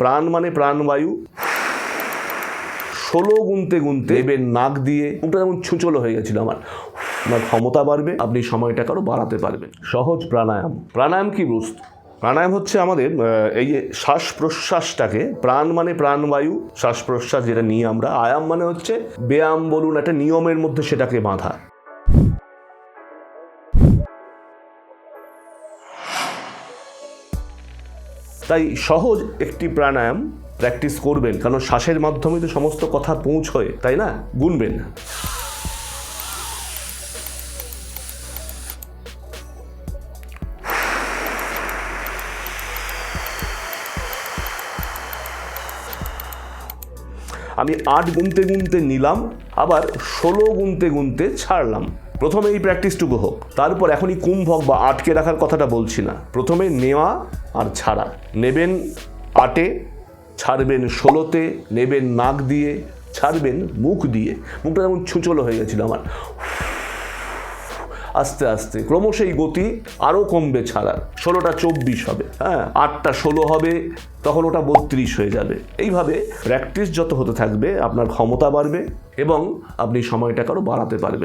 প্রাণ মানে প্রাণবায়ু। 16 গুনতে গুনতে নেবেন নাক দিয়ে। মুখটা যেমন ছুঁচলো হয়ে গেছিল আমার ক্ষমতা বাড়বে, আপনি সময়টাকে আরও বাড়াতে পারবেন। সহজ প্রাণায়াম। প্রাণায়াম কি বস্তু? প্রাণায়াম হচ্ছে আমাদের এই যে শ্বাস প্রশ্বাসটাকে, প্রাণ মানে প্রাণবায়ু, শ্বাস প্রশ্বাস যেটা নিয়ে আমরা, আয়াম মানে হচ্ছে ব্যায়াম বলুন, একটা নিয়মের মধ্যে সেটাকে বাঁধা। তাই সহজ একটি প্রাণায়াম প্র্যাকটিস করবেন, কারণ শ্বাসের মাধ্যমে তো সমস্ত কথা পৌঁছয়, তাই না? গুনবেন। আমি 8 গুনতে গুনতে নিলাম, আবার 16 গুনতে গুনতে ছাড়লাম। প্রথমে এই প্র্যাকটিসটুকু হোক, তারপর এখনই কুম্ভক বা আটকে রাখার কথাটা বলছি না। প্রথমে নেওয়া আর ছাড়া। নেবেন 8-এ, ছাড়বেন 16-তে, নেবেন নাক দিয়ে, ছাড়বেন মুখ দিয়ে। মুখটা যেমন ছুঁচলো হয়ে গেছিল আমার। আস্তে আস্তে ক্রমশ এই গতি আরও কমবে ছাড়ার। 16টা 24 হবে, হ্যাঁ, 8টা 16 হবে, তখন ওটা 32 হয়ে যাবে। এইভাবে প্র্যাকটিস যত হতে থাকবে আপনার ক্ষমতা বাড়বে এবং আপনি সময়টাকে আরও বাড়াতে পারবেন।